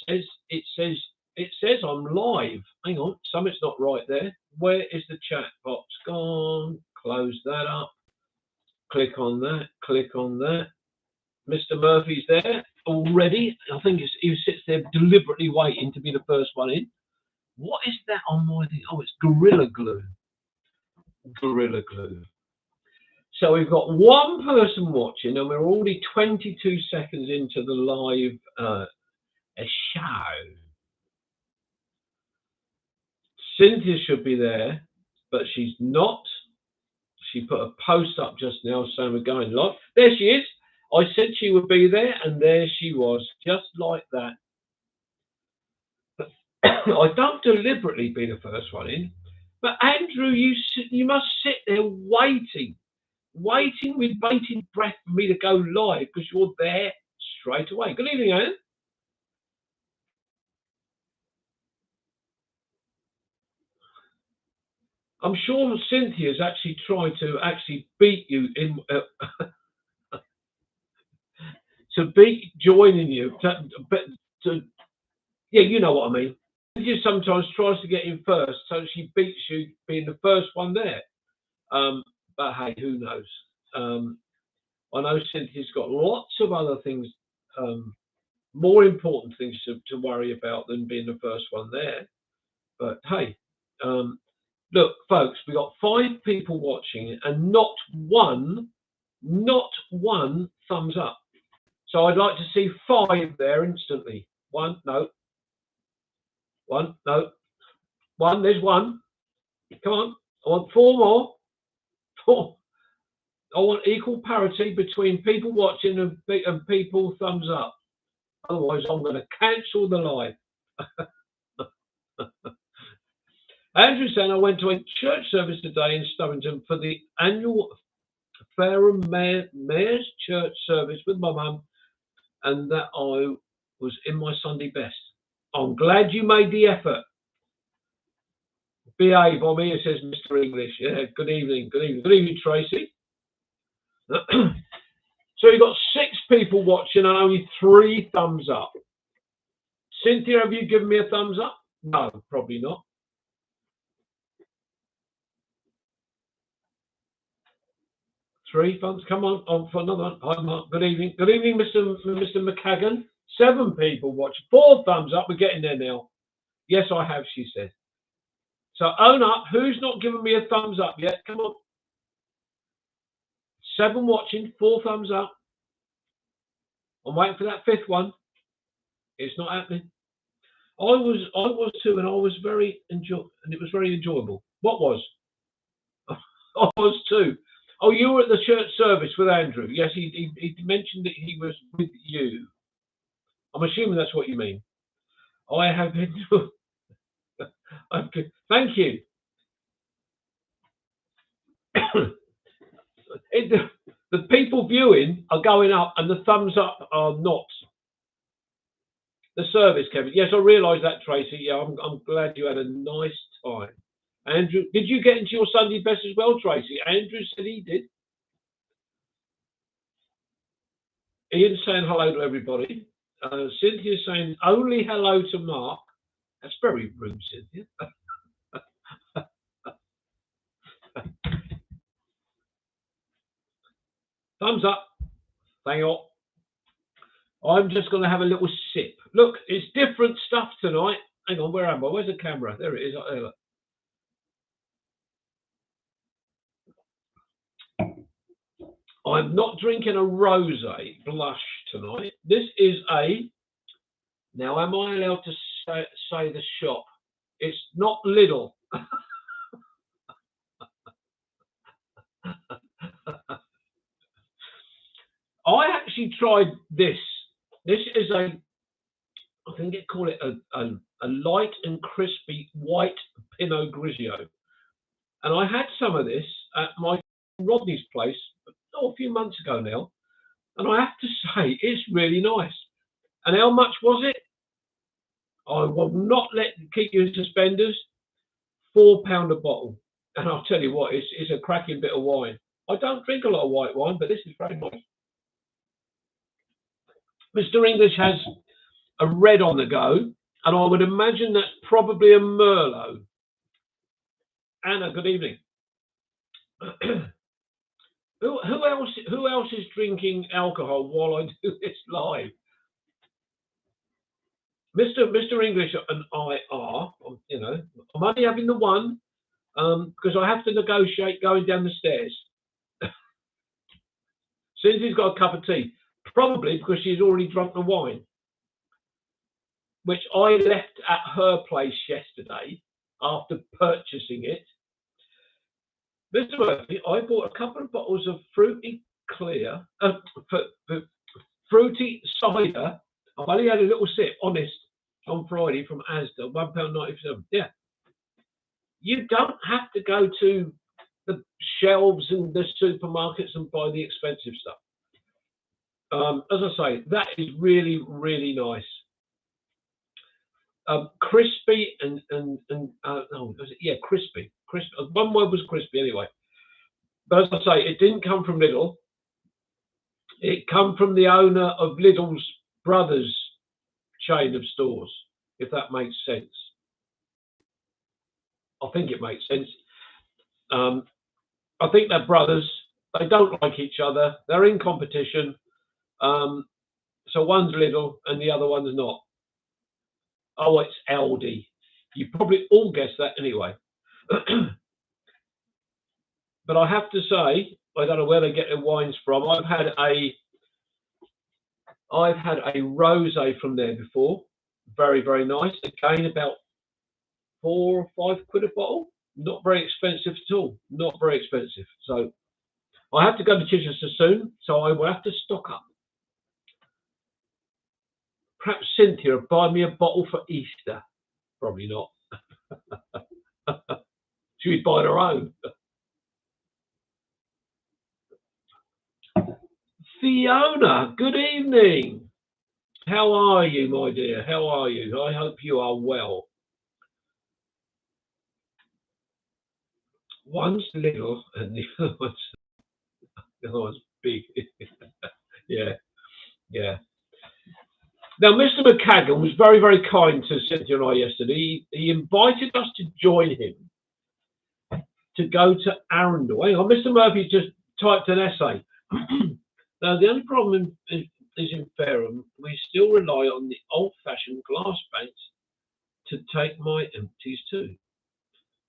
it says I'm live. Hang on, something's not right there. Where is the chat box gone? Close that up. Click on that. Click on that. Mr. Murphy's there already. I think he sits there deliberately waiting to be the first one in. What is that on my thing? Oh, it's Gorilla Glue. Gorilla Glue. So we've got one person watching, and we're already 22 seconds into the live show. Cynthia should be there, but she's not. She put a post up just now saying we're going live. There she is. I said she would be there, and there she was, just like that. I don't deliberately be the first one in, but Andrew, you must sit there waiting with bated breath for me to go live because you're there straight away. Good evening, Anne. I'm sure Cynthia's actually tried to beat you in to beat joining you. Yeah, you know what I mean. Cynthia sometimes tries to get in first, so she beats you being the first one there. But hey, who knows? I know Cynthia's got lots of other things, more important things to worry about than being the first one there. But hey, look, folks, we got 5 people watching and not one thumbs up. So I'd like to see 5 there instantly. One, no. There's one. Come on. I want 4 more. 4. I want equal parity between people watching and people thumbs up. Otherwise, I'm going to cancel the live. Andrew saying I went to a church service today in Stovington for the annual Fareham Mayor's Church service with my mum, and that I was in my Sunday best. I'm glad you made the effort. Behave on me, says Mr. English. Yeah, good evening, Tracy. So you've got 6 people watching and only 3 thumbs up. Cynthia, have you given me a thumbs up? No, probably not. Three thumbs. Come on for another one. Hi, Mark. Good evening, Mr. McCagan. 7 people watch. 4 thumbs up. We're getting there now. Yes, I have, she said. So own up. Who's not giving me a thumbs up yet? Come on. 7 watching. 4 thumbs up. I'm waiting for that 5th one. It's not happening. I was too, and I was very and it was very enjoyable. What was? I was too. Oh, you were at the church service with Andrew. Yes, he mentioned that he was with you. I'm assuming that's what you mean. I have been. Okay. Thank you. The people viewing are going up, and the thumbs up are not. The service, Kevin. Yes, I realise that, Tracy. Yeah, I'm glad you had a nice time. Andrew, did you get into your Sunday best as well, Tracy? Andrew said he did. Ian's saying hello to everybody. Cynthia's saying only hello to Mark. That's very rude, Cynthia. Thumbs up. Hang on. I'm just going to have a little sip. Look, it's different stuff tonight. Hang on, where am I? Where's the camera? There it is. I'm not drinking a rosé blush tonight. This is a. Now, am I allowed to say the shop? It's not Lidl. I actually tried this. This is I think they call it a light and crispy white Pinot Grigio. And I had some of this at my Rodney's place a few months ago now. And I have to say, it's really nice. And how much was it? I will not keep you in suspenders. £4 a bottle. And I'll tell you what, it's a cracking bit of wine. I don't drink a lot of white wine, but this is very nice. Mr. English has a red on the go, and I would imagine that's probably a Merlot. Anna, good evening. Who else is drinking alcohol while I do this live? Mr. English and I are, you know, I'm only having the one because I have to negotiate going down the stairs. Cindy's got a cup of tea, probably because she's already drunk the wine, which I left at her place yesterday after purchasing it. Mr. Murphy, I bought a couple of bottles of fruity cider. I've only had a little sip, honest, on Friday from Asda, £1.97. Yeah. You don't have to go to the shelves and the supermarkets and buy the expensive stuff. As I say, that is really, really nice. Crispy and crispy. One word was crispy anyway. But as I say, it didn't come from Lidl. It come from the owner of Lidl's brothers chain of stores, if that makes sense. I think it makes sense. I think they're brothers. They don't like each other. They're in competition. So one's Lidl and the other one's not. Oh, it's Aldi. You probably all guessed that anyway. But I have to say, I don't know where they get their wines from. I've had a rosé from there before. Very, very nice. Again, about £4 or £5 a bottle. Not very expensive at all. Not very expensive. So I have to go to Chichester soon, so I will have to stock up. Perhaps Cynthia will buy me a bottle for Easter. Probably not. She'd buy her own. Fiona, good evening. How are you, my dear? How are you? I hope you are well. One's little and the other one's big. Yeah. Now, Mr. McCagan was very, very kind to Cynthia and I yesterday. He invited us to join him to go to Arundel. Hang on, Mr. Murphy just typed an essay. Now, the only problem is in Fareham, we still rely on the old-fashioned glass banks to take my empties too.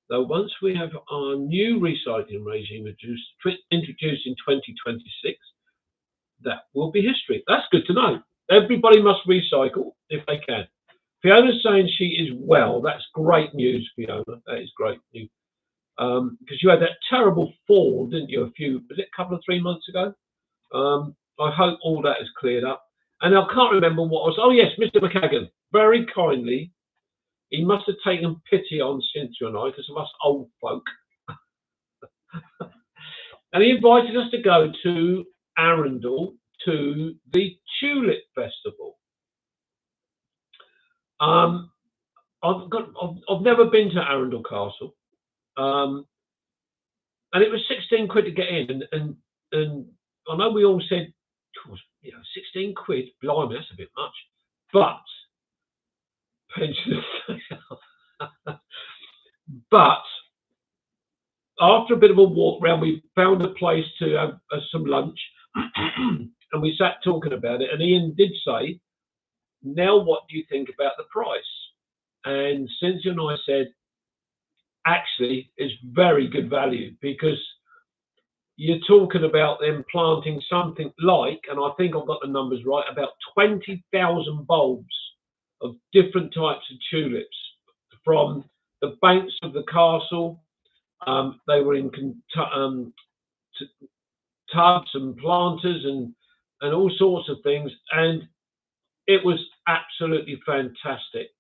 Though once we have our new recycling regime introduced in 2026, that will be history. That's good to know. Everybody must recycle if they can. Fiona's saying she is well. That's great news, Fiona. That is great news. Because you had that terrible fall, didn't you? Was it a couple of 3 months ago? I hope all that is cleared up. And I can't remember what was. Oh yes, Mr. McCagan, very kindly. He must have taken pity on Cynthia and I because of us old folk. And he invited us to go to Arundel to the Tulip Festival. I've never been to Arundel Castle, and it was £16 to get in, and I know we all said, you know, £16, blimey, that's a bit much, but pensions. But after a bit of a walk round, we found a place to have some lunch, and we sat talking about it. And Ian did say, "Now, what do you think about the price?" And Cynthia and I said, "Actually, it's very good value because you're talking about them planting something like, and I think I've got the numbers right, about 20,000 bulbs of different types of tulips from the banks of the castle. They were in tubs and planters and all sorts of things, and it was absolutely fantastic."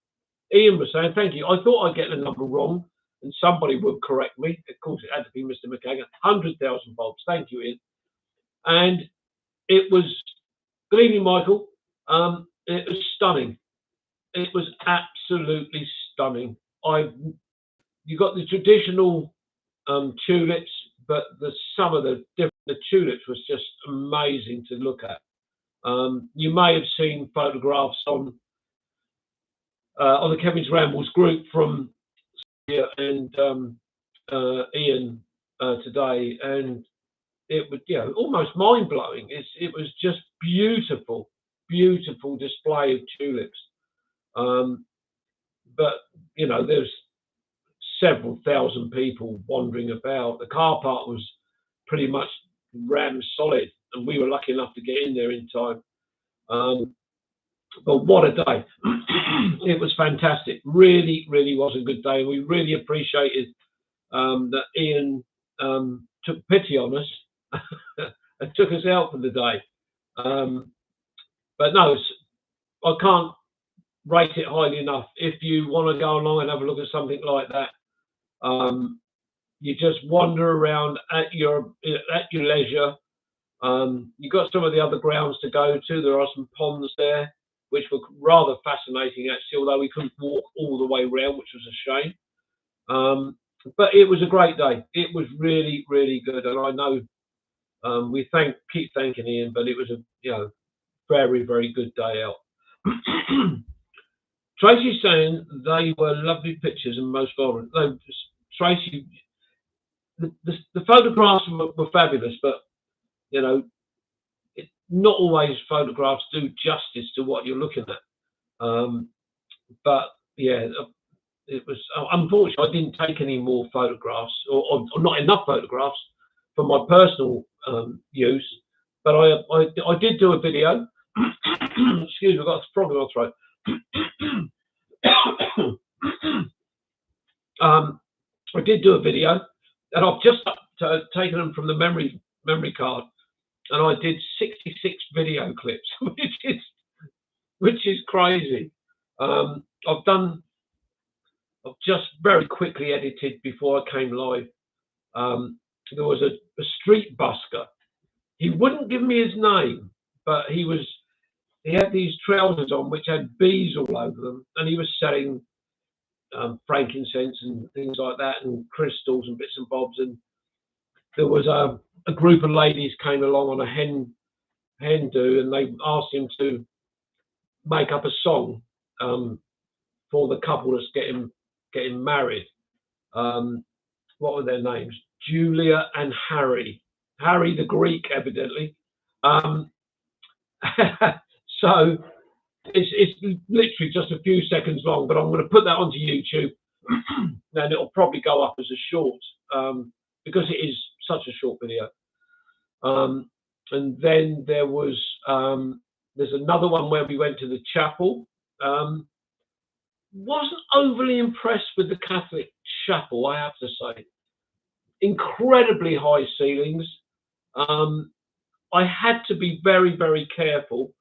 Ian was saying, "Thank you. I thought I'd get the number wrong, and somebody would correct me." Of course, it had to be Mr. McCagan. 100,000 bulbs. Thank you, Ian. And it was, good evening, Michael. It was stunning. It was absolutely stunning. You got the traditional tulips, but some of the tulips was just amazing to look at. You may have seen photographs on on the Kevin's Rambles group from and Ian today, and it was, you know, almost mind blowing. It was just beautiful, beautiful display of tulips. But you know, there's several thousand people wandering about. The car park was pretty much ram solid, and we were lucky enough to get in there in time. But what a day. It was fantastic. Really, really was a good day. We really appreciated that Ian took pity on us and took us out for the day. But no, I can't rate it highly enough. If you want to go along and have a look at something like that, you just wander around at your leisure. You've got some of the other grounds to go to. There are some ponds there, which were rather fascinating, actually, although we couldn't walk all the way around, which was a shame. But it was a great day. It was really, really good. And I know we keep thanking Ian, but it was a very, very good day out. Tracy's saying they were lovely pictures and most vibrant. No, Tracy, the photographs were fabulous, but you know, not always photographs do justice to what you're looking at. But yeah, it was unfortunately I didn't take any more photographs, or not enough photographs for my personal use. But I did do a video. Excuse me, I've got a frog in my throat. I did do a video, and I've just taken them from the memory card, and I did 66 video clips, which is crazy. I've just very quickly edited before I came live. There was a street busker. He wouldn't give me his name, but he had these trousers on which had bees all over them, and he was selling frankincense and things like that, and crystals and bits and bobs. And there was a group of ladies came along on a hen do, and they asked him to make up a song for the couple that's getting married. What were their names? Julia and Harry. Harry the Greek, evidently. So it's literally just a few seconds long, but I'm going to put that onto YouTube, and it'll probably go up as a short because it is such a short video. And then there's another one where we went to the chapel. Wasn't overly impressed with the Catholic chapel, I have to say. Incredibly high ceilings. I had to be very, very careful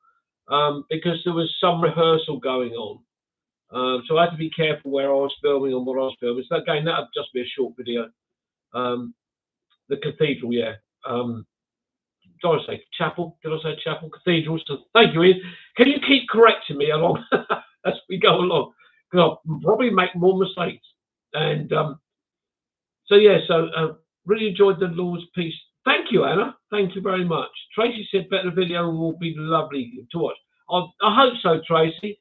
because there was some rehearsal going on. So I had to be careful where I was filming and what I was filming. So again, that would just be a short video. The cathedral, yeah. Did I say chapel? Did I say chapel? Cathedral. So thank you, Ian. Can you keep correcting me along as we go along? Because I'll probably make more mistakes. And so yeah, really enjoyed the Lord's Peace. Thank you, Anna. Thank you very much. Tracy said better video will be lovely to watch. I hope so, Tracy.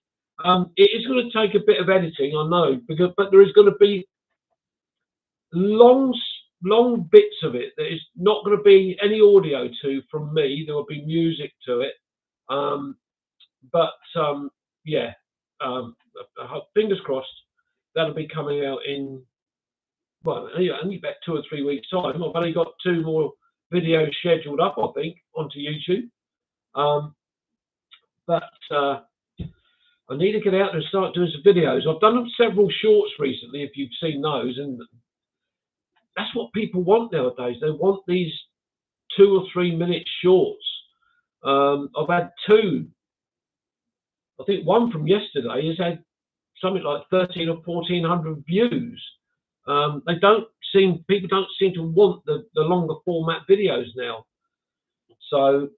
It is going to take a bit of editing, I know, but there is going to be long bits of it that is not going to be any audio to from me. There will be music to it. Yeah, fingers crossed that'll be coming out in, well, only about 2 or 3 weeks' time. I've only got 2 more videos scheduled up, I think, onto YouTube. But I need to get out there and start doing some videos. I've done several shorts recently, if you've seen those, and that's what people want nowadays. They want these 2 or 3 minute shorts. I've had 2. I think one from yesterday has had something like 1,300 or 1,400 views. People don't seem to want the longer format videos now. So,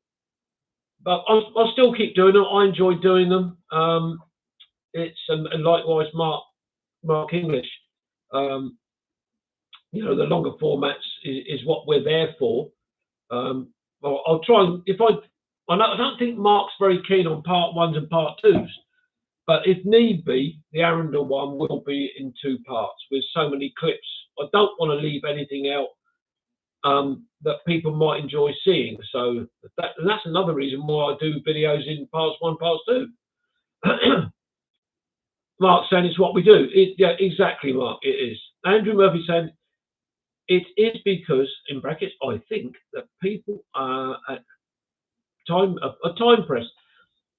but I'll still keep doing them. I enjoy doing them. And likewise, Mark English. The longer formats is what we're there for. I'll try. I don't think Mark's very keen on part 1s and part 2s. But if need be, the Arundel one will be in 2 parts with so many clips. I don't want to leave anything out that people might enjoy seeing. So that's another reason why I do videos in parts 1, parts 2. Mark saying it's what we do. Yeah, exactly, Mark. It is. Andrew Murphy saying it is because, in brackets, I think that people are at time pressed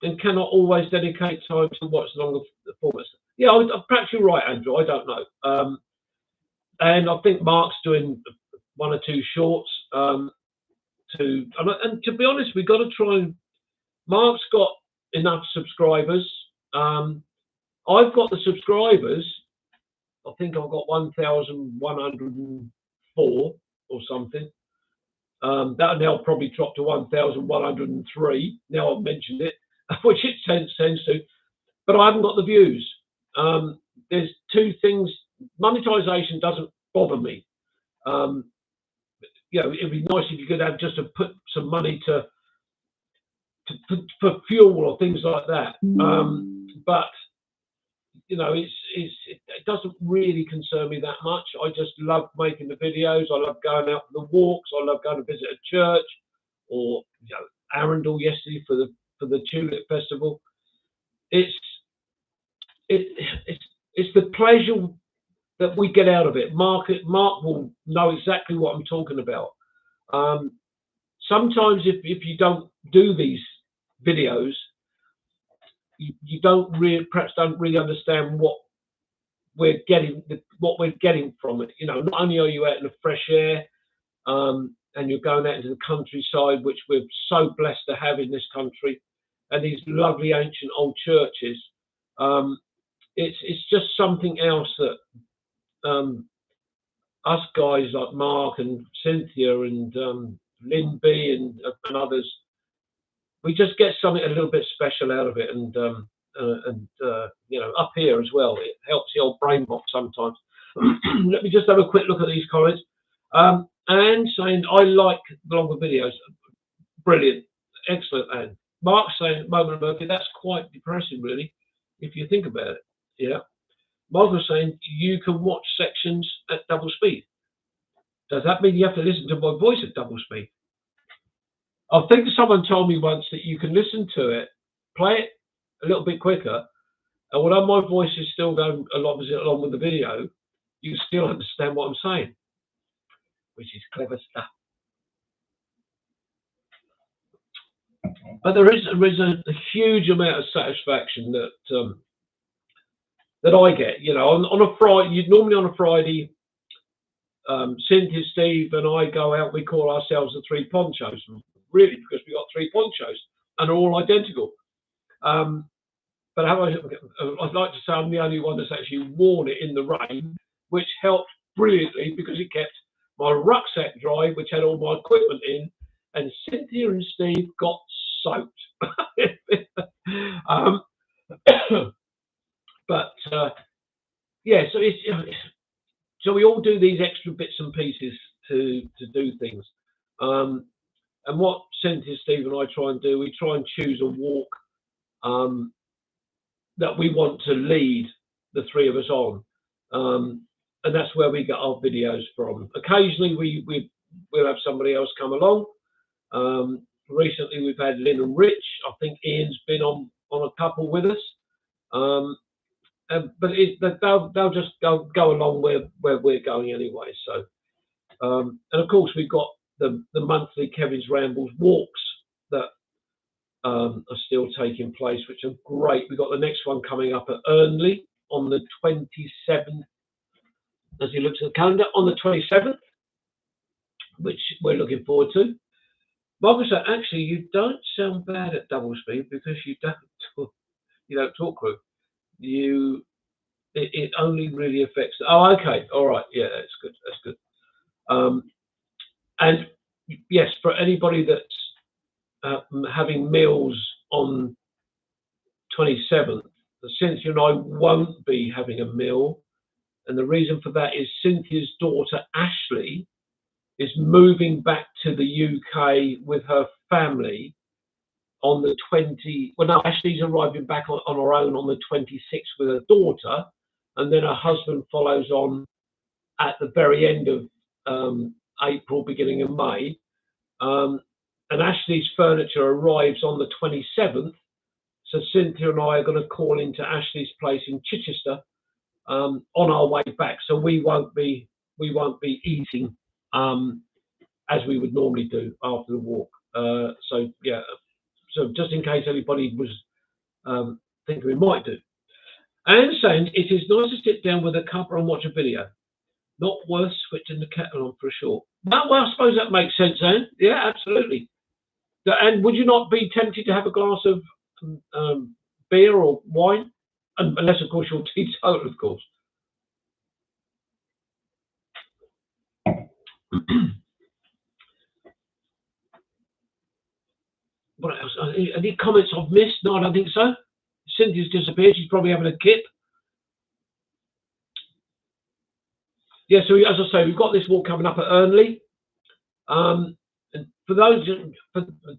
and cannot always dedicate time to watch longer formats. Yeah, perhaps you're right, Andrew. I don't know. And I think Mark's doing 1 or 2 shorts. And to be honest, we've got to try and. Mark's got enough subscribers. I've got the subscribers. I think I've got 1,104 or something. That'll now probably drop to 1,103. Now I've mentioned it, which it tends to. But I haven't got the views. There's 2 things. Monetization doesn't bother me. It'd be nice if you could have just to put some money for fuel or things like that. But it doesn't really concern me that much. I just love making the videos. I love going out for the walks. I love going to visit a church, or Arundel yesterday for the Tulip Festival. It's the pleasure that we get out of it. Mark will know exactly what I'm talking about. Sometimes if you don't do these videos, you perhaps don't really understand what we're getting from it. Not only are you out in the fresh air, and you're going out into the countryside, which we're so blessed to have in this country, and these lovely ancient old churches. It's just something else that us guys like Mark and Cynthia and Lynn B and others, we just get something a little bit special out of it, and up here as well, it helps the old brain box sometimes. Let me just have a quick look at these comments. Anne saying, I like the longer videos. Brilliant, excellent, Anne. Mark saying, moment of Murphy, that's quite depressing, really, if you think about it. Yeah. Michael saying, you can watch sections at double speed. Does that mean you have to listen to my voice at double speed? I think someone told me once that you can listen to it, play it a little bit quicker, and although my voice is still going along with the video, you still understand what I'm saying, which is clever stuff. But there is a huge amount of satisfaction that I get. On a Friday, normally on a Friday, Cynthia, Steve, and I go out. We call ourselves the 3 ponchos, really, because we got 3 ponchos and they're all identical. But I'd like to say I'm the only one that's actually worn it in the rain, which helped brilliantly because it kept my rucksack dry, which had all my equipment in, and Cynthia and Steve got soaked. So we all do these extra bits and pieces to do things. And what Cynthia, Steve, and I try and do, we try and choose a walk that we want to lead the 3 of us on, and that's where we get our videos from. Occasionally, we'll have somebody else come along. Recently, we've had Lynn and Rich. I think Ian's been on a couple with us. But they'll just go along where we're going anyway. So, and of course, we've got the monthly Kevin's Rambles walks that are still taking place, which are great. We've got the next one coming up at Ernley on the 27th, as he looks at the calendar, on the 27th, which we're looking forward to. Margaret said, actually, you don't sound bad at double speed because you don't talk quick. It only really affects. Oh, okay, all right, yeah, that's good. And yes, for anybody that's having meals on 27th, Cynthia and I won't be having a meal, and the reason for that is Cynthia's daughter Ashley is moving back to the UK with her family on the 20. Well, no, Ashley's arriving back on her own on the 26th with her daughter, and then her husband follows on at the very end of April, beginning of May. And Ashley's furniture arrives on the 27th. So Cynthia and I are going to call into Ashley's place in Chichester on our way back. So we won't be eating as we would normally do after the walk. So yeah. So just in case anybody was thinking we might do. And saying it is nice to sit down with a cuppa and watch a video. Not worth switching the kettle on for a short. Well, I suppose that makes sense, Anne. Yeah, absolutely. And would you not be tempted to have a glass of beer or wine? Unless, of course, you're teetotal, of course. What else? Any comments I've missed? No, I don't think so. Cynthia's disappeared. She's probably having a kip. Yeah, so as I say, we've got this walk coming up at Ernley. And for those who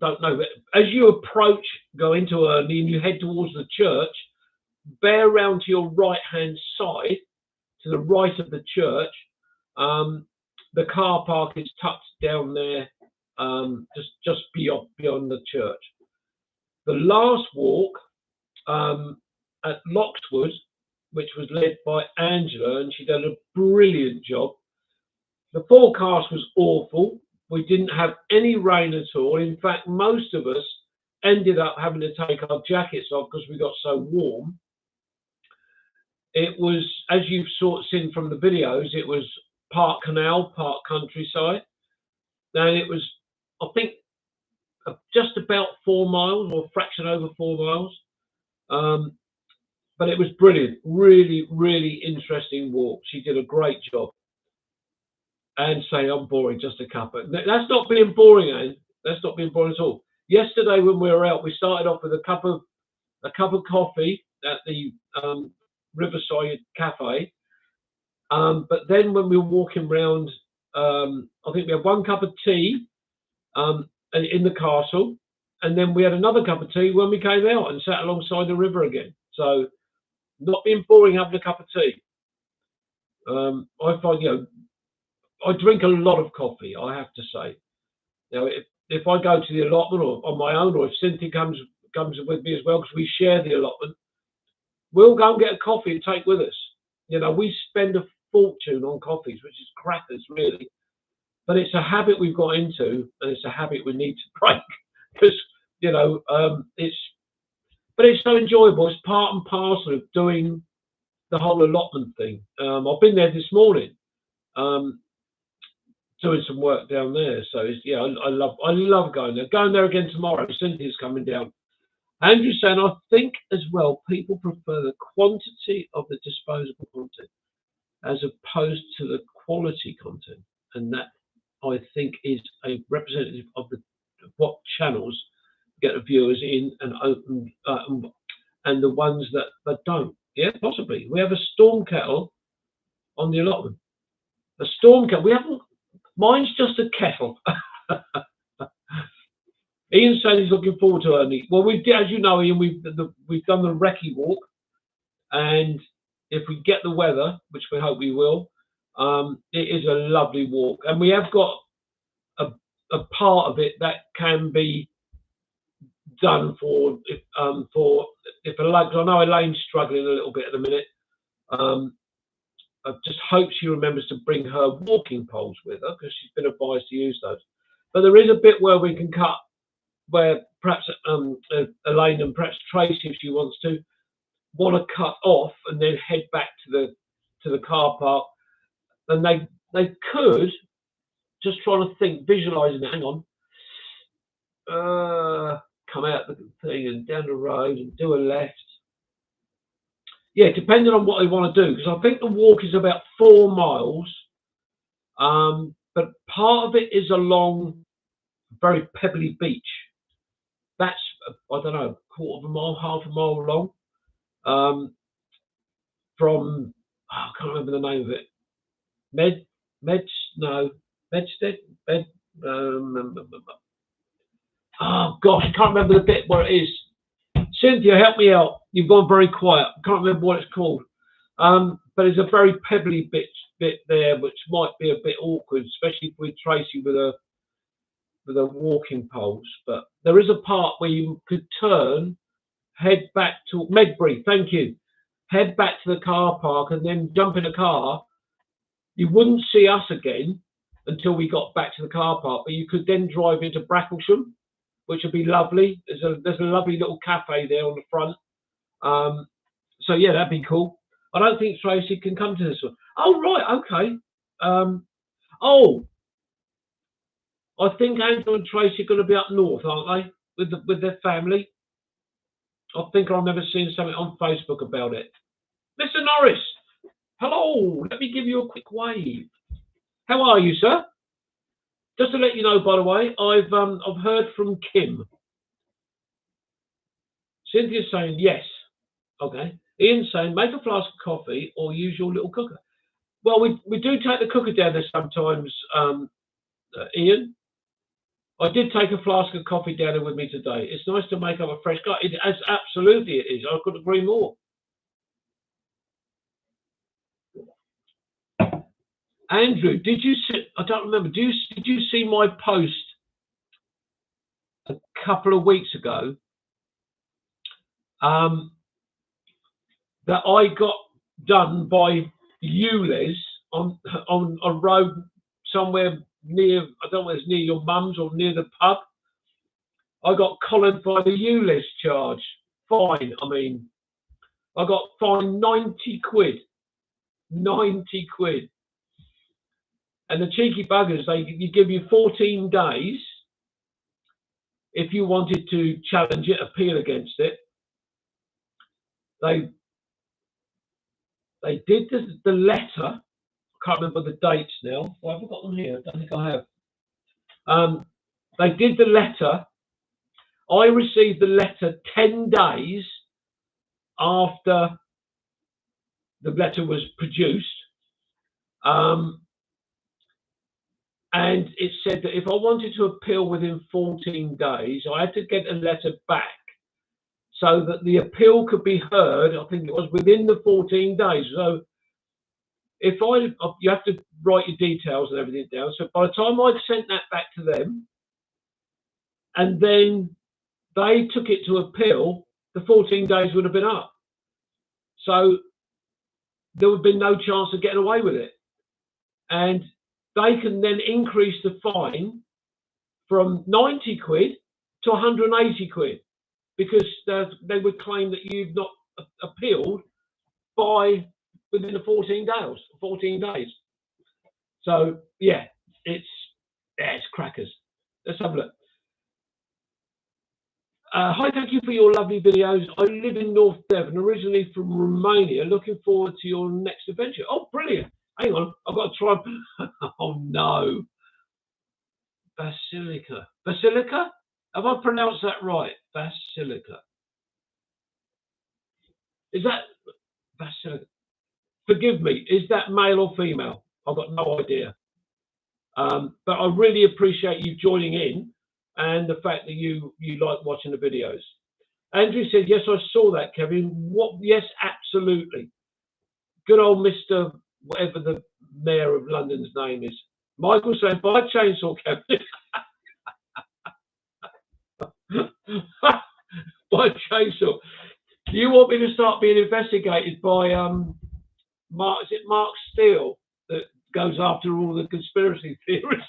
don't know, as you approach, go into Ernley and you head towards the church, bear round to your right-hand side, to the right of the church. The car park is tucked down there, just beyond the church. The last walk at Loxwood, which was led by Angela, and she did a brilliant job. The forecast was awful. We didn't have any rain at all. In fact, most of us ended up having to take our jackets off because we got so warm. It was, as you've seen from the videos, it was part canal, part countryside. And it was, I think, just about 4 miles or a fraction over 4 miles. But it was brilliant. Really, really interesting walk. She did a great job. And say I'm boring, just a cuppa. That's not being boring, Anne. That's not being boring at all. Yesterday when we were out, we started off with a cup of coffee at the Riverside Cafe. But then when we were walking around, I think we had 1 cup of tea in the castle, and then we had another cup of tea when we came out and sat alongside the river again. So not being boring having a cup of tea. I find, I drink a lot of coffee, I have to say. If I go to the allotment or on my own, or if Cynthia comes with me as well, because we share the allotment, we'll go and get a coffee and take with us. We spend a fortune on coffees, which is crackers, really. But it's a habit we've got into, and it's a habit we need to break because, but it's so enjoyable. It's part and parcel of doing the whole allotment thing. I've been there this morning. Doing some work down there, so I love going there. Going there again tomorrow. Cynthia's coming down. Andrew's saying, I think as well, people prefer the quantity of the disposable content as opposed to the quality content, and that I think is a representative of what channels get the viewers in and open, and the ones that don't. Yeah, possibly. We have a storm kettle on the allotment. A storm kettle. We haven't. Mine's just a kettle. Ian's saying he's looking forward to Ernie. Well, we did, as you know, Ian, we've done the recce walk, and if we get the weather, which we hope we will, it is a lovely walk, and we have got a part of it that can be done for if Elaine, because I know Elaine's struggling a little bit at the minute. I just hope she remembers to bring her walking poles with her, because she's been advised to use those. But there is a bit where we can cut, where perhaps Elaine and perhaps Tracy, if she wants to, want to cut off and then head back to the car park. And they could, just trying to think, visualising it, hang on, come out the thing and down the road and do a left. Yeah, depending on what they want to do, because I think the walk is about 4 miles, but part of it is along a very pebbly beach. That's, I don't know, 1/4 of a mile, 1/2 a mile long. From, I can't remember the name of it. Medstead. Oh gosh, I can't remember the bit where it is. Cynthia, help me out. You've gone very quiet. I can't remember what it's called. But it's a very pebbly bit there, which might be a bit awkward, especially with Tracy with a walking poles. But there is a part where you could turn, head back to Medbury. Thank you. Head back to the car park and then jump in a car. You wouldn't see us again until we got back to the car park, but you could then drive into Bracklesham, which would be lovely. There's a lovely little cafe there on the front. So yeah, that'd be cool. I don't think Tracy can come to this one. Oh right, okay. Oh, I think Andrew and Tracy are going to be up north, aren't they, with their family? I think I remember seeing something on Facebook about it. Mr. Norris, hello. Let me give you a quick wave. How are you, sir? Just to let you know, by the way, I've heard from Kim. Cynthia's saying yes. Okay. Ian's saying make a flask of coffee or use your little cooker. Well, we do take the cooker down there sometimes, Ian. I did take a flask of coffee down there with me today. It's nice to make up a fresh cup. Absolutely it is. I couldn't agree more. Andrew, did you see? I don't remember. Did you see my post a couple of weeks ago? That I got done by ULEZ on a road somewhere near, I don't know if it's near your mum's or near the pub. I got collared by the ULEZ charge. Fine, I mean, I got fined 90 quid. 90 quid. And the cheeky buggers, you give you 14 days if you wanted to challenge it, appeal against it. They did the letter. I can't remember the dates now. Well, have I got them here? I don't think I have. They did the letter. I received the letter 10 days after the letter was produced. And it said that if I wanted to appeal within 14 days, I had to get a letter back so that the appeal could be heard, I think it was within the 14 days. So if you have to write your details and everything down. So by the time I'd sent that back to them, and then they took it to appeal, the 14 days would have been up. So there would have been no chance of getting away with it. And they can then increase the fine from 90 quid to 180 quid because they would claim that you've not appealed within the 14 days. So yeah, it's crackers. Let's have a look. Hi, thank you for your lovely videos. I live in North Devon, originally from Romania. Looking forward to your next adventure. Oh, brilliant. Hang on, I've got to try. Oh no. Basilica. Basilica? Have I pronounced that right? Basilica. Is that Basilica? Forgive me, is that male or female? I've got no idea. But I really appreciate you joining in and the fact that you like watching the videos. Andrew said, yes, I saw that, Kevin. What? Yes, absolutely. Good old Mr. whatever the mayor of London's name is. Michael saying, buy a chainsaw, Kevin. Buy a chainsaw. Do you want me to start being investigated by Mark Steele that goes after all the conspiracy theories?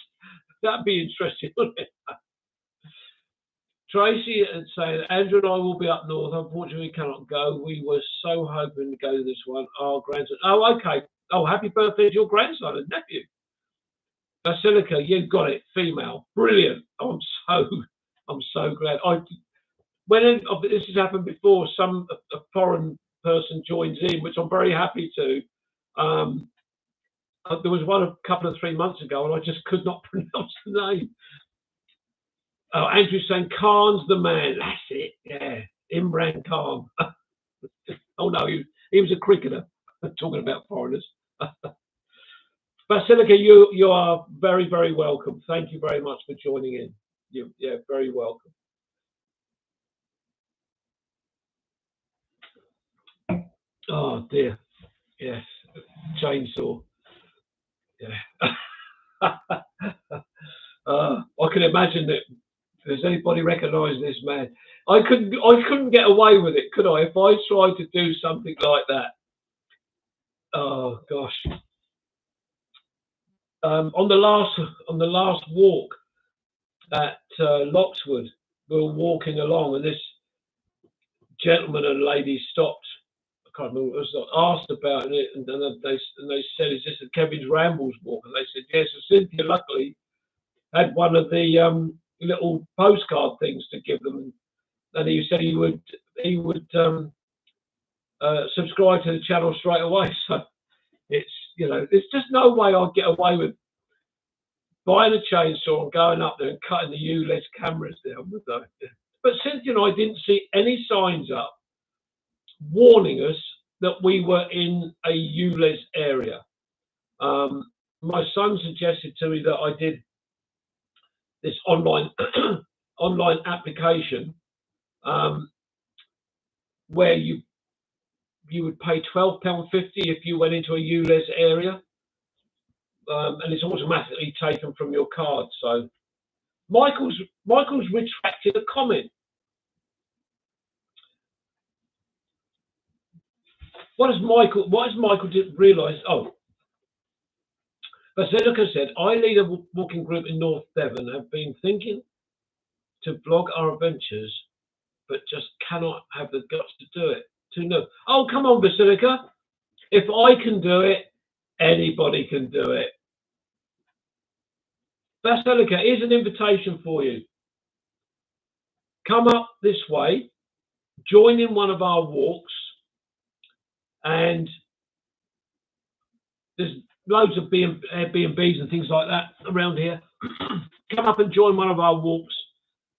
That'd be interesting, wouldn't it? Tracy saying, Andrew and I will be up north. Unfortunately, we cannot go. We were so hoping to go to this one. Our grandson. Oh, okay. Oh, happy birthday to your grandson and nephew. Basilica, you got it. Female. Brilliant. I'm so glad. When this has happened before, a foreign person joins in, which I'm very happy to. There was one a couple of 3 months ago, and I just could not pronounce the name. Andrew's saying, Khan's the man. That's it. Yeah, Imran Khan. Oh no, he was a cricketer. Talking about foreigners. Basilica, you are very, very welcome. Thank you very much for joining in. Yeah, very welcome. Oh dear. Yes. Chainsaw. Yeah. I can imagine that. Does anybody recognise this man? I couldn't get away with it, could I? If I tried to do something like that. Oh gosh. On the last walk at Loxwood, we were walking along, and this gentleman and lady stopped. I can't remember what it was. Asked about it, and then they said, "Is this a Kevin's Rambles walk?" And they said, "Yes." So Cynthia luckily had one of the little postcard things to give them, and he said he would subscribe to the channel straight away. So there's just no way I'd get away with buying a chainsaw and going up there and cutting the ULEZ cameras down with those. But Cynthia and I didn't see any signs up warning us that we were in a ULEZ area. My son suggested to me that I did this online online application where you would pay £12.50 if you went into a ULEZ area, and it's automatically taken from your card. So Michael's retracted a comment. What has Michael realised? Oh, Basilica said, I lead a walking group in North Devon. Have been thinking to blog our adventures, but just cannot have the guts to do it. Oh, come on, Basilica. If I can do it, anybody can do it. Basilica, here's an invitation for you. Come up this way, join in one of our walks, and there's loads of Airbnbs and things like that around here. Come up and join one of our walks.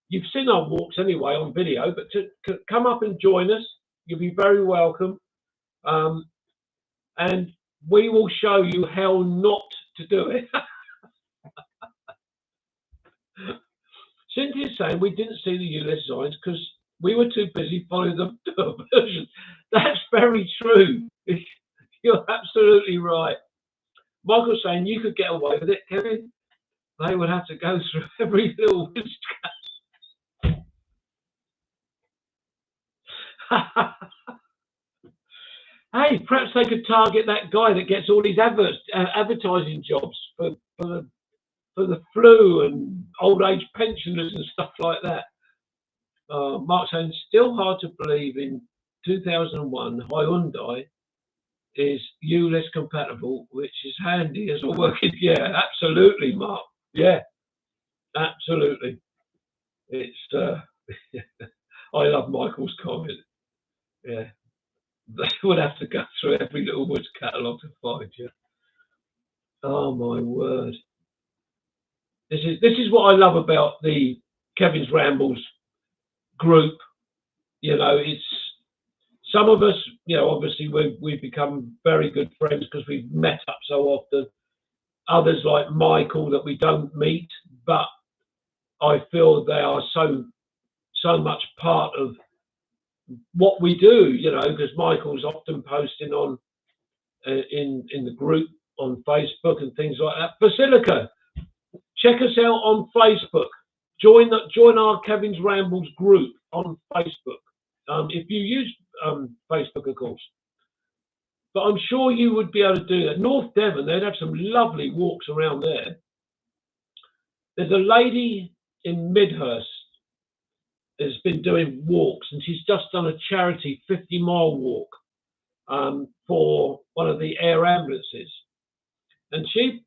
You've seen our walks anyway on video, but to come up and join us, you'll be very welcome. And we will show you how not to do it. Cynthia's saying we didn't see the ULEZ signs because we were too busy following the diversion. That's very true. You're absolutely right. Michael's saying you could get away with it, Kevin. They would have to go through every little Hey, perhaps they could target that guy that gets all these advertising jobs for the flu and old age pensioners and stuff like that. Mark saying, still hard to believe in 2001 Hyundai is ULEZ compatible, which is handy as a working. Yeah, absolutely, Mark. Yeah, absolutely. It's I love Michael's comment. Yeah, they would have to go through every little Woods catalogue to find you. Oh my word! This is what I love about the Kevin's Rambles group. It's some of us. Obviously we've become very good friends because we've met up so often. Others like Michael that we don't meet, but I feel they are so much part of what we do, because Michael's often posting on in the group on Facebook and things like that. Basilica, check us out on Facebook. Join our Kevin's Rambles group on Facebook. If you use Facebook, of course. But I'm sure you would be able to do that. North Devon, they'd have some lovely walks around there. There's a lady in Midhurst has been doing walks, and she's just done a charity 50-mile walk for one of the air ambulances. And she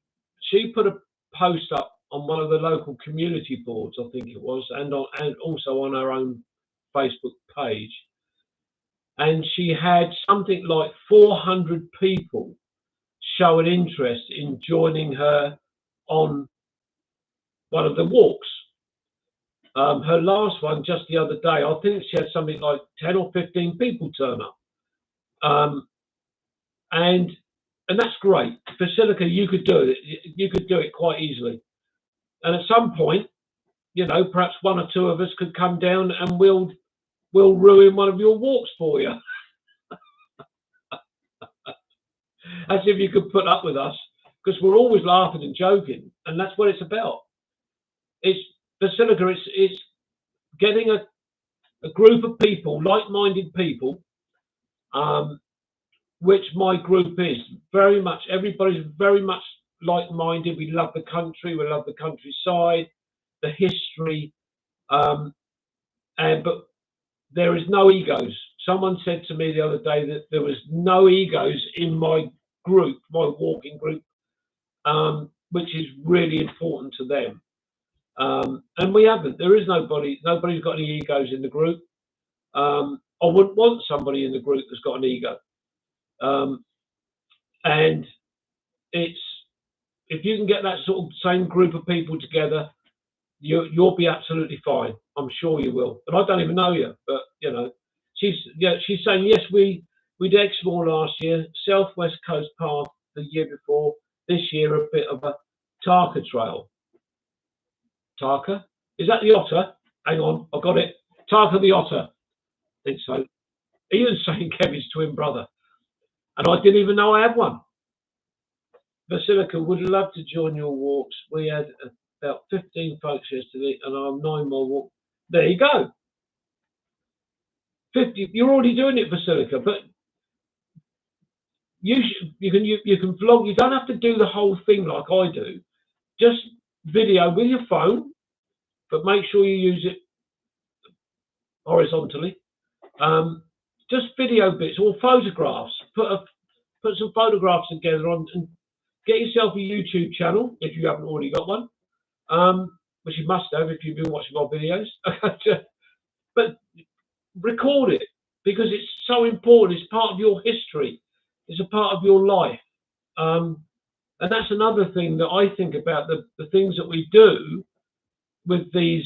put a post up on one of the local community boards, I think it was, and also on her own Facebook page. And she had something like 400 people show an interest in joining her on one of the walks. Her last one just the other day, I think she had something like 10 or 15 people turn up. And that's great. Basilica, you could do it. You could do it quite easily. And at some point, you know, perhaps one or two of us could come down and we'll ruin one of your walks for you. As if you could put up with us, because we're always laughing and joking, and that's what it's about. It's Basilica. It's getting a group of people, like-minded people, which my group is very much. Everybody's very much like-minded. We love the country. We love the countryside, the history, but there is no egos. Someone said to me the other day that there was no egos in my group, my walking group, which is really important to them. And we haven't. There is nobody's got any egos in the group. I wouldn't want somebody in the group that's got an ego. And it's, if you can get that sort of same group of people together, you'll be absolutely fine. I'm sure you will. And I don't even know you, but you know, she's saying yes. We did Exmoor last year, Southwest Coast Path the year before. This year a bit of a Tarka trail. Tarka? Is that the otter? Hang on, I got it. Tarka the otter. I think so. Ian's saying Kevin's twin brother, and I didn't even know I had one. Basilica, would love to join your walks. We had about 15 folks yesterday, and I'm 9 more walks. There you go. 50. You're already doing it, Basilica, but you can vlog. You don't have to do the whole thing like I do. Just video with your phone, but make sure you use it horizontally. Just video bits or photographs. Put some photographs together on, and get yourself a YouTube channel if you haven't already got one, which you must have if you've been watching my videos. But record it, because it's so important. It's part of your history. It's a part of your life. And that's another thing that I think about, the things that we do with these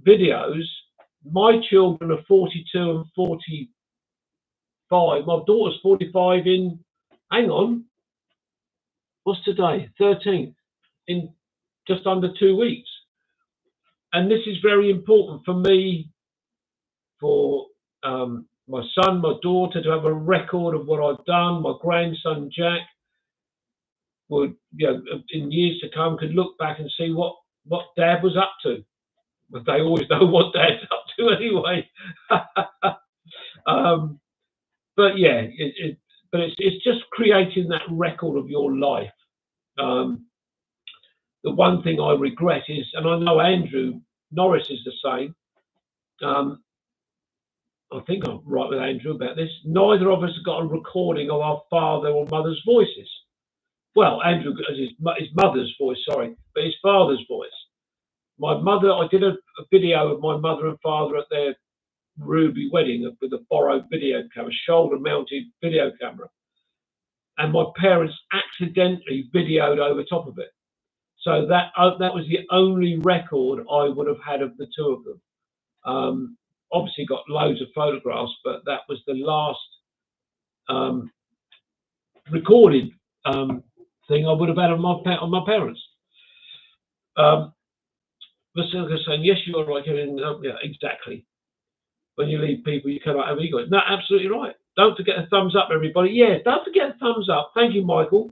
videos. My children are 42 and 45. My daughter's 45 in, hang on, what's today? 13th, in just under 2 weeks. And this is very important for me, for my son, my daughter, to have a record of what I've done. My grandson Jack would, you know, in years to come, could look back and see what Dad was up to. But they always know what Dad's up to anyway. But yeah, it's just creating that record of your life. The one thing I regret is, and I know Andrew Norris is the same. I think I'm right with Andrew about this. Neither of us have got a recording of our father or mother's voices. Well, Andrew has his mother's voice, sorry, but his father's voice. My mother, I did a video of my mother and father at their Ruby wedding with a borrowed video camera, shoulder-mounted video camera, and my parents accidentally videoed over top of it. So that was the only record I would have had of the two of them. Obviously got loads of photographs, but that was the last recorded thing I would have had on my parents. Basilica saying, yes, you are right, Kevin. Yeah, exactly. When you leave people, you cannot have egos. No, absolutely right. Don't forget a thumbs up, everybody. Yeah, don't forget a thumbs up. Thank you, Michael.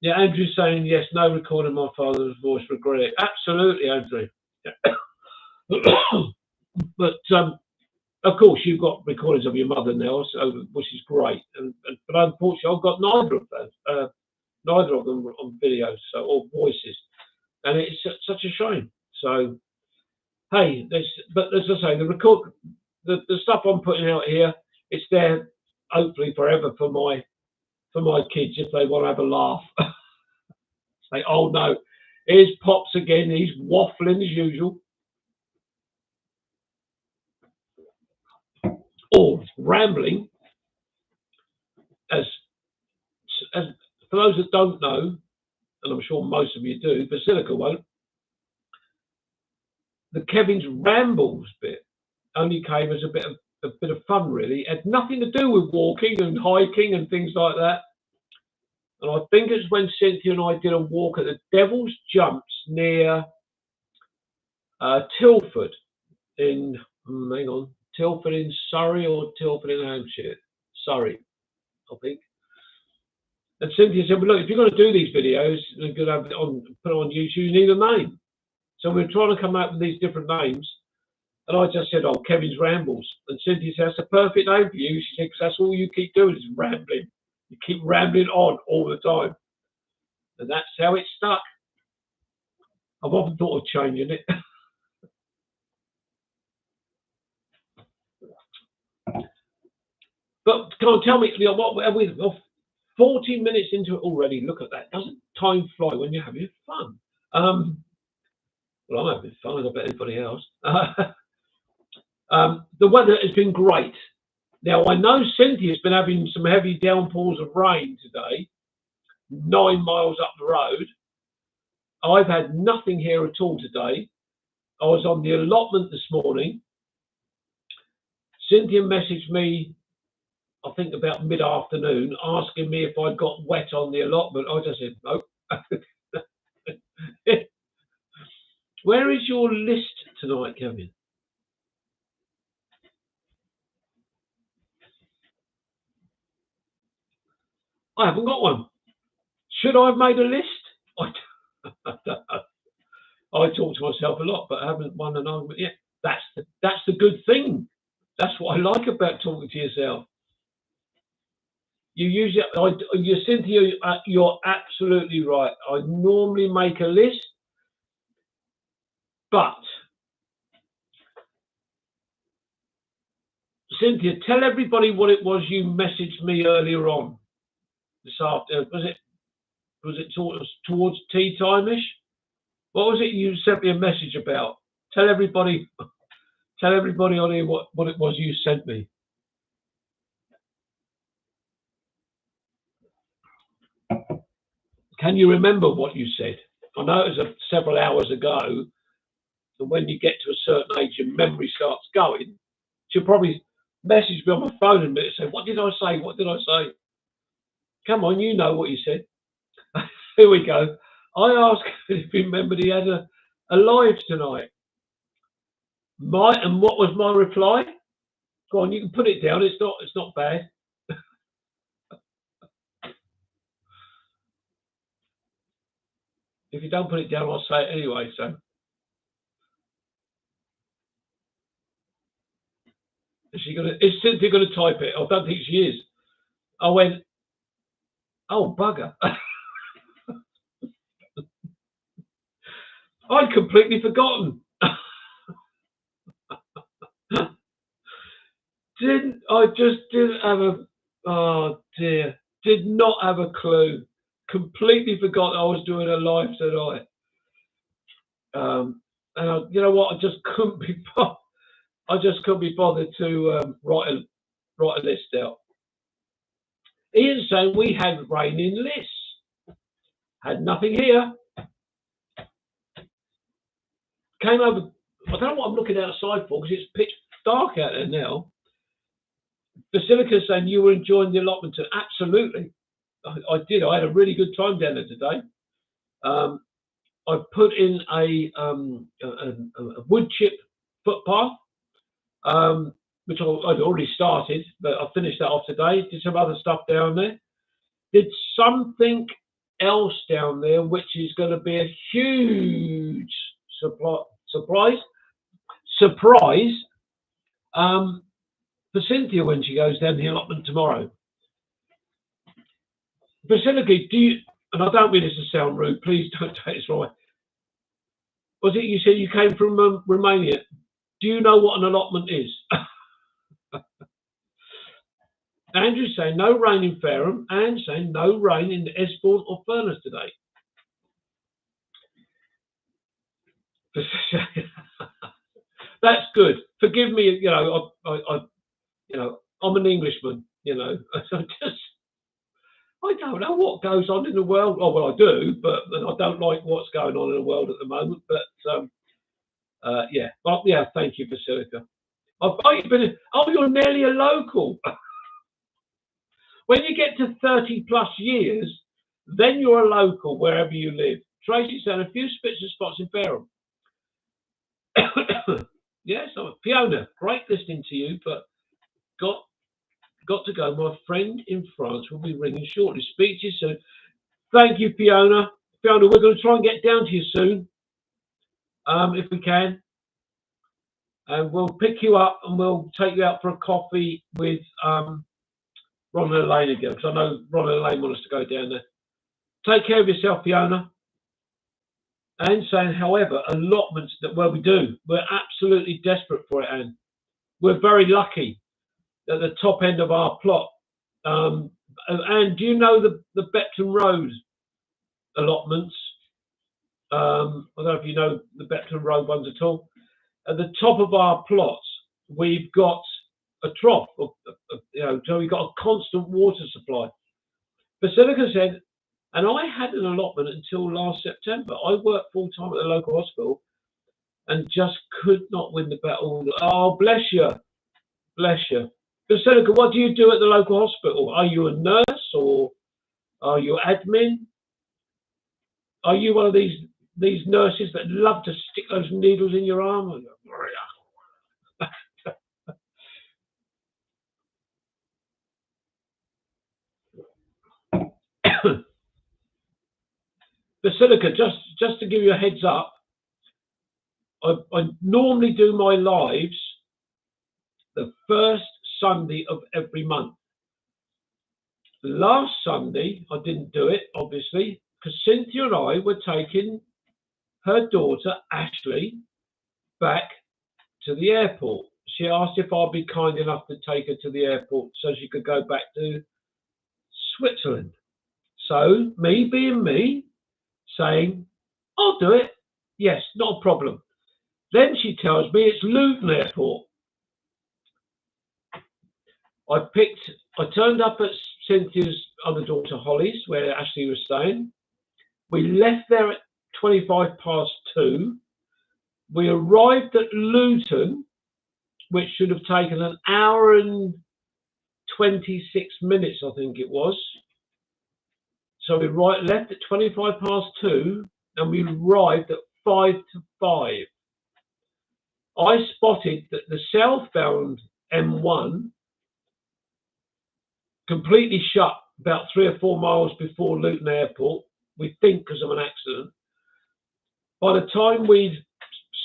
Yeah, Andrew's saying, yes, no recording my father's voice, regret it. Absolutely, Andrew. But of course, you've got recordings of your mother now, so, which is great. But unfortunately, I've got neither of those, neither of them on videos, or voices, and it's such a shame. So, hey, but as I say, the stuff I'm putting out here, it's there hopefully forever for my kids if they want to have a laugh. Say, oh no, here's Pops again. He's waffling as usual. Or rambling. As for those that don't know, and I'm sure most of you do, Basilica won't. The Kevin's rambles bit only came as a bit of fun, really. It had nothing to do with walking and hiking and things like that. And I think it's when Cynthia and I did a walk at the Devil's Jumps near Tilford in, hang on, Tilford in Surrey or Tilford in Hampshire? Surrey, I think. And Cynthia said, well, look, if you're going to do these videos, you're going to have it on, put it on YouTube, you need a name. So we're trying to come up with these different names. And I just said, oh, Kevin's Rambles. And Cynthia said, that's a perfect name for you. She said, because that's all you keep doing is rambling. You keep rambling on all the time. And that's how it stuck. I've often thought of changing it. But can tell me, you know, what we're 40 minutes into it already. Look at that. Doesn't time fly when you're having fun? Well, I'm having fun. I bet anybody else. The weather has been great. Now, I know Cynthia's been having some heavy downpours of rain today, 9 miles up the road. I've had nothing here at all today. I was on the allotment this morning. Cynthia messaged me, I think about mid-afternoon, asking me if I'd got wet on the allotment. I just said, no. Where is your list tonight, Kevin? I haven't got one. Should I have made a list? I talk to myself a lot, but I haven't won an argument yet. That's the good thing. That's what I like about talking to yourself. You use it. Cynthia, you're absolutely right. I normally make a list, but Cynthia, tell everybody what it was you messaged me earlier on this afternoon. Was it towards tea time-ish? What was it you sent me a message about? Tell everybody on here what it was you sent me. Can you remember what you said? I know it was several hours ago, and when you get to a certain age, your memory starts going. She'll probably message me on my phone in a minute and say, what did I say? What did I say? Come on, you know what you said. Here we go. I asked if he remembered he had a live tonight. And what was my reply? Go on, you can put it down. It's not bad. If you don't put it down, I'll say it anyway. So, is Cynthia gonna type it? I don't think she is. I went, oh bugger! I'd completely forgotten. Didn't have a. Oh dear! Did not have a clue. Completely forgot I was doing a live tonight. And you know what? I just couldn't be bothered to write a list out. Ian's saying we had rain in lists. Had nothing here. Came over. I don't know what I'm looking outside for because it's pitch dark out there now. Basilica's saying you were enjoying the allotment too. Absolutely. I did. I had a really good time down there today. I put in a wood chip footpath, which I'd already started, but I finished that off today. Did some other stuff down there. Did something else down there, which is going to be a huge surprise for Cynthia when she goes down the allotment tomorrow. Basilica, do you? And I don't mean this to sound rude. Please don't take this wrong. Was it you said you came from Romania? Do you know what an allotment is? Andrew's saying no rain in Fareham. Anne's saying no rain in Esbord or Furness today. That's good. Forgive me. You know, I'm an Englishman. You know, I don't know what goes on in the world. Oh, well, I do, but I don't like what's going on in the world at the moment. But yeah. Well, yeah. Thank you, Basilica. You're nearly a local. When you get to 30 plus years, then you're a local wherever you live. Tracy's saying a few spits and spots in Fareham. Yes, Fiona, great listening to you, but got to go. My friend in France will be ringing shortly. Speak to you soon. Thank you, Fiona. Fiona, we're going to try and get down to you soon, if we can. And we'll pick you up and we'll take you out for a coffee with Ron and Elaine again, because I know Ron and Elaine want us to go down there. Take care of yourself, Fiona. And saying, however, allotments we do. We're absolutely desperate for it, Anne. We're very lucky at the top end of our plot. And do you know the Bepton Road allotments? I don't know if you know the Bepton Road ones at all. At the top of our plots, we've got a trough, so we've got a constant water supply. Basilica said, and I had an allotment until last September. I worked full time at the local hospital and just could not win the battle. Oh, bless you. Bless you. Basilica, what do you do at the local hospital? Are you a nurse or are you admin? Are you one of these nurses that love to stick those needles in your arm? Basilica, just to give you a heads up, I normally do my lives the first Sunday of every month. Last Sunday, I didn't do it, obviously, because Cynthia and I were taking her daughter, Ashley, back to the airport. She asked if I'd be kind enough to take her to the airport so she could go back to Switzerland. So, me being me, saying, I'll do it. Yes, not a problem. Then she tells me it's Luton Airport. I turned up at Cynthia's other daughter, Holly's, where Ashley was staying. We left there at 2:25. We arrived at Luton, which should have taken an hour and 26 minutes, I think it was. So we left at 2:25, and we arrived at 5:55. I spotted that the southbound M1 completely shut about 3 or 4 miles before Luton Airport, we think because of an accident. By the time we'd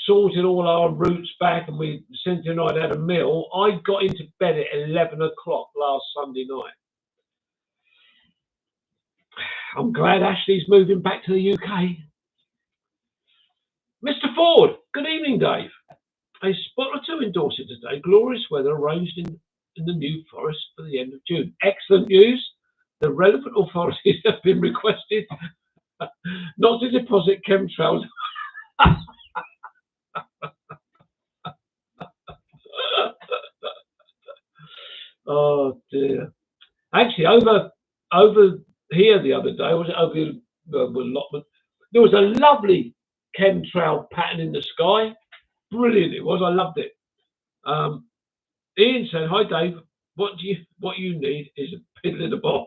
sorted all our routes back and Cynthia and I had a meal, I got into bed at 11 o'clock last Sunday night. I'm glad Ashley's moving back to the UK. Mr. Ford, good evening, Dave. A spot or two in Dorset today. Glorious weather arranged in the New Forest for the end of June. Excellent news. The relevant authorities have been requested not to deposit chemtrails. Oh dear. Actually, over here the other day, was it over allotment? There was a lovely chemtrail pattern in the sky. Brilliant it was. I loved it. Ian said, "Hi Dave. What you need is a piddle in a ball."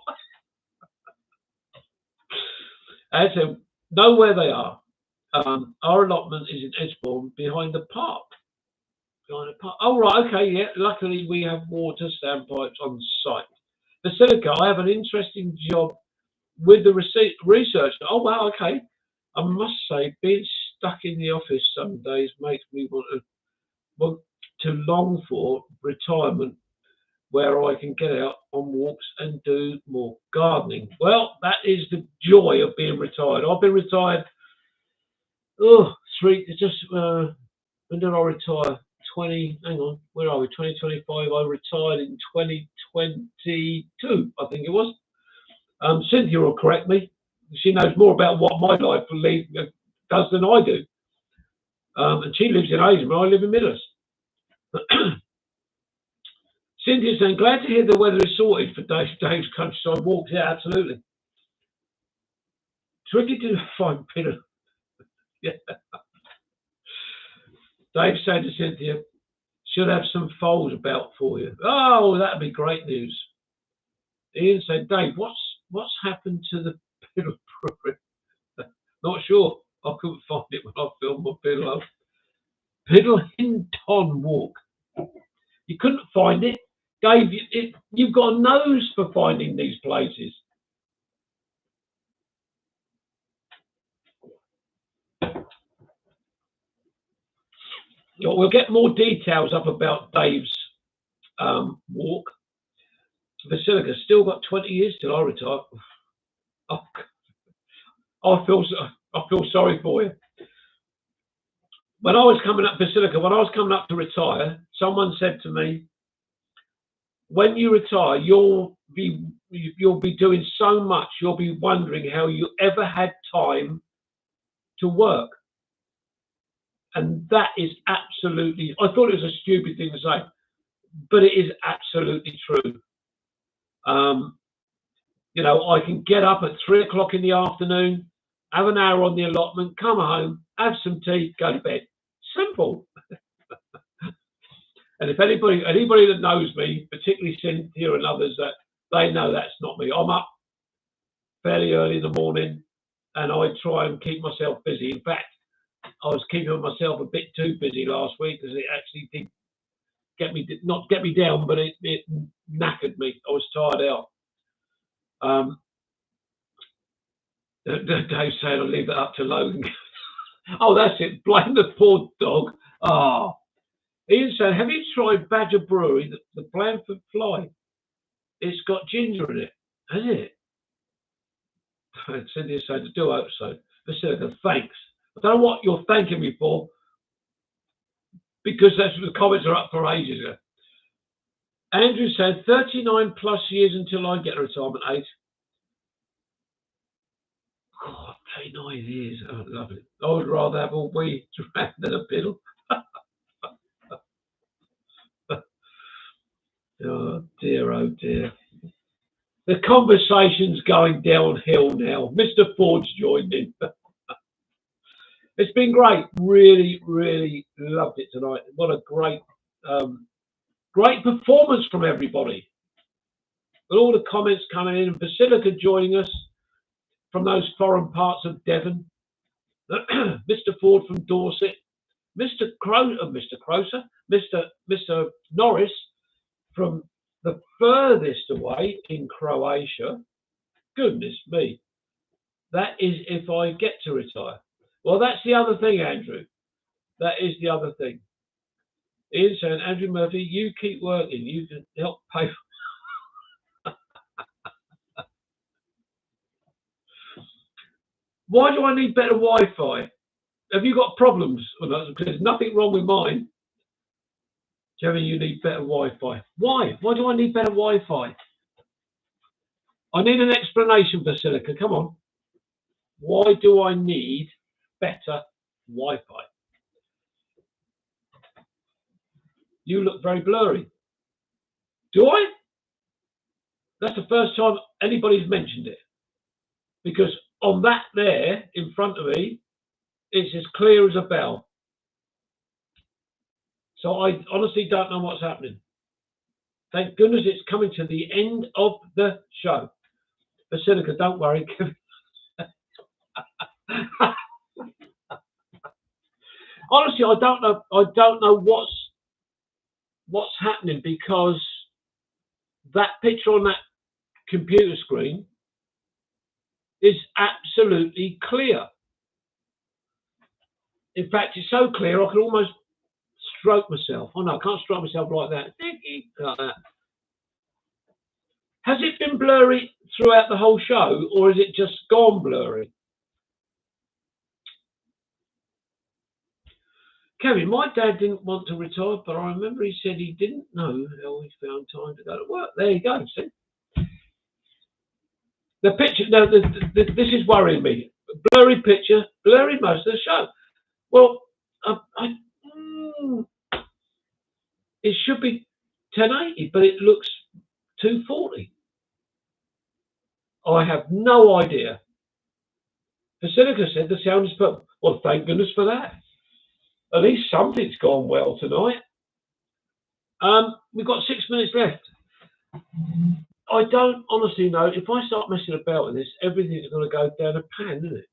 I said, know where they are. Our allotment is in Esbourne, behind the park. Oh, right, okay, yeah. Luckily, we have water standpipes on site. Basilica, I have an interesting job with the research. Oh, wow, okay. I must say, being stuck in the office some days makes me want to long for retirement, where I can get out on walks and do more gardening. Well, that is the joy of being retired. I've been retired. When did I retire? Hang on, where are we? 2025. I retired in 2022, I think it was. Cynthia will correct me. She knows more about what my life does than I do. And she lives in Avon, I live in Midhurst. Cynthia's saying, glad to hear the weather is sorted for Dave's countryside walks. Yeah, absolutely. Tricky to find Peter. Yeah. Dave said to Cynthia, should have some foals about for you. Oh, that'd be great news. Ian said, Dave, what's happened to the pillow brewery? Not sure. I couldn't find it when I filmed my pillow. Piddlington Walk. You couldn't find it. Dave, you've got a nose for finding these places. We'll get more details up about Dave's walk. Basilica's still got 20 years till I retire. Oh, I feel sorry for you. When I was coming up, Basilica, when I was coming up to retire, someone said to me, when you retire, you'll be doing so much, you'll be wondering how you ever had time to work. And that is absolutely, I thought it was a stupid thing to say, but it is absolutely true. You know, I can get up at 3 o'clock in the afternoon, have an hour on the allotment, come home, have some tea, go to bed. Simple. And if anybody that knows me, particularly Cynthia and others, that they know that's not me. I'm up fairly early in the morning, and I try and keep myself busy. In fact, I was keeping myself a bit too busy last week because it actually did not get me down, but it knackered me. I was tired out. Dave said I'll leave that up to Logan. Oh, that's it. Blame the poor dog. Oh. Ian said, have you tried Badger Brewery, the Blandford Fly? It's got ginger in it, has it? Cynthia said, I do hope so. Basilica, thanks. I don't know what you're thanking me for, because that's the comments are up for ages ago. Andrew said, 39 plus years until I get a retirement age. God, 39 years. Oh, lovely. I would rather have a wee dram than a piddle. Oh dear, oh dear. The conversation's going downhill now. Mr. Ford's joined in. It's been great. Really, really loved it tonight. What a great performance from everybody. With all the comments coming in, and Basilica joining us from those foreign parts of Devon. Mr. Ford from Dorset. Mr. Norris from the furthest away in Croatia. Goodness me. That is if I get to retire. Well, that's the other thing, Andrew. That is the other thing. Ian saying, Andrew Murphy, you keep working. You can help pay for... Why do I need better Wi-Fi? Have you got problems? Well, there's nothing wrong with mine. Jerry, you need better Wi-Fi. Why? Why do I need better Wi-Fi? I need an explanation, Basilica. Come on. Why do I need better Wi-Fi? You look very blurry. Do I? That's the first time anybody's mentioned it. Because on that there, in front of me, it's as clear as a bell. So I honestly don't know what's happening. Thank goodness it's coming to the end of the show. Basilica, don't worry. Honestly, I don't know what's happening, because that picture on that computer screen is absolutely clear. In fact, it's so clear I can almost stroke myself. Oh no, I can't stroke myself like that. Like that. Has it been blurry throughout the whole show, or is it just gone blurry? Kevin, my dad didn't want to retire, but I remember he said he didn't know how he found time to go to work. There you go, see? The picture, no, this is worrying me. Blurry picture, blurry most of the show. Well, it should be 1080, but it looks 240. I have no idea. Basilica said the sound is perfect. Well, thank goodness for that. At least something's gone well tonight. We've got 6 minutes left. I don't honestly know. If I start messing about with this, everything's going to go down a pan, isn't it?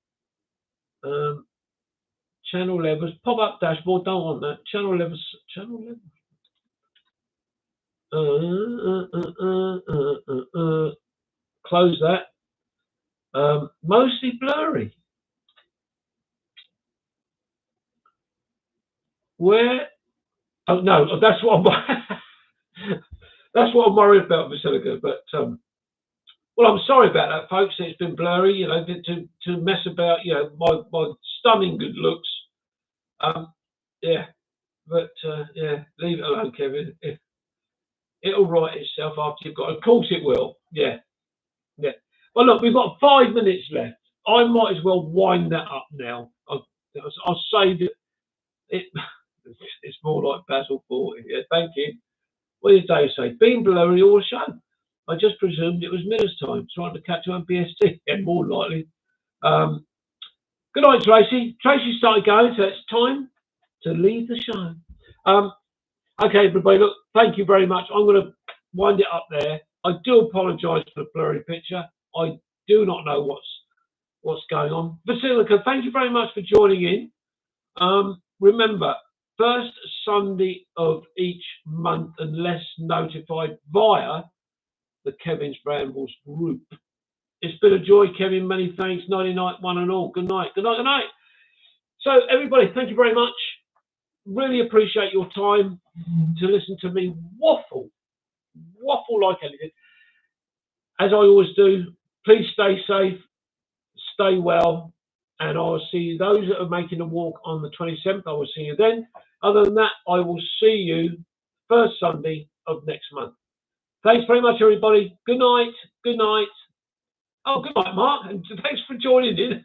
Channel levels, pop-up dashboard, don't want that. Channel levels, channel levels. Close that. Mostly blurry. Where? Oh no, that's what that's what I'm worried about, Basilica. But well, I'm sorry about that, folks. It's been blurry, you know, to mess about, you know, my stunning good looks. Yeah, but yeah, leave it alone, Kevin. It'll right itself after you've got. Of course, it will. Yeah, yeah. Well, look, we've got 5 minutes left. I might as well wind that up now. I'll save it. It's more like Basil 40. Yeah, thank you. What did Dave say? Been blurry all show. I just presumed it was Miller's time, trying to catch on BST. Yeah, more likely. Good night, Tracy. Tracy started going, so it's time to leave the show. Okay, everybody, look, thank you very much. I'm going to wind it up there. I do apologise for the blurry picture. I do not know what's going on. Basilica, thank you very much for joining in. Remember, first Sunday of each month, unless notified via the Kevin's Brambles group. It's been a joy, Kevin. Many thanks. Nighty night, one and all. Good night. Good night. Good night. So, everybody, thank you very much. Really appreciate your time to listen to me waffle like anything. As I always do, please stay safe, stay well, and I will see those that are making the walk on the 27th. I will see you then. Other than that, I will see you first Sunday of next month. Thanks very much, everybody. Good night. Good night. Oh, good night, Mark, and thanks for joining in.